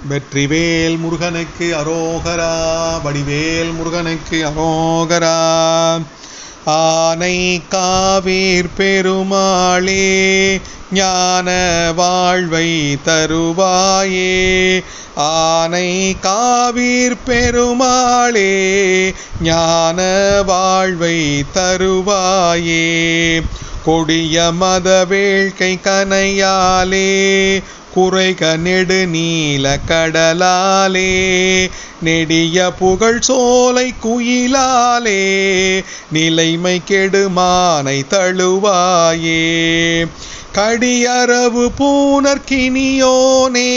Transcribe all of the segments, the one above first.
வெற்றிவேல் முருகனுக்கு அரோகரா. வடிவேல் முருகனுக்கு அரோகரா. ஆனை காவீர் பெருமாளே ஞான வாழ்வை தருவாயே. ஆனை காவீர் பெருமாளே ஞான வாழ்வை தருவாயே. கொடிய மத வேள்கை கனையாலே குறைக நெடு நீல கடலாலே. நெடிய புகழ் சோலை குயிலாலே நிலைமை கெடுமானை தழுவாயே. கடியரவு பூனர்கினியோனே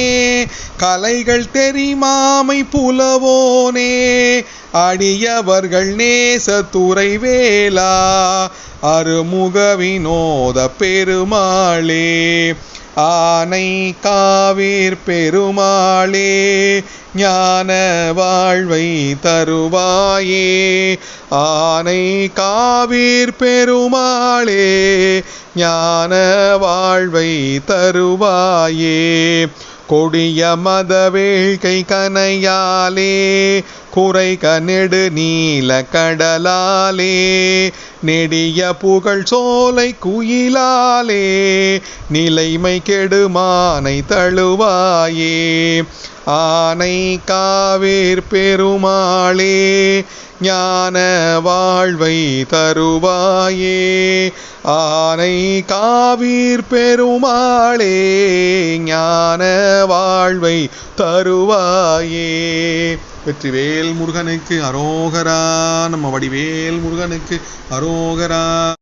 கலைகள் தெரிமாமை புலவோனே. அடியவர்கள் நேச துறைவேலா அருமுக வினோத பெருமாளே. ஆனை காவீர் பெருமாளே ஞான வாழ்வை தருவாயே. ஆனை காவீர் பெருமாளே ஞான வாழ்வை தருவாயே. கொடிய மத வேள்கை கனையாலே குறைக நெடு நீல கடலாலே. நெடிய புகழ் சோலை குயிலாலே நிலைமை கெடுமானை தழுவாயே. ஆனை காவீர் பெருமாளே ஞான வாழ்வை தருவாயே. ஆனை காவீர் பெருமாளே ஞான வாழ்வை தருவாயே. வெற்றிவேல் முருகனுக்கு அரோகரா. நம்ம வடிவேல் முருகனுக்கு அரோகரா.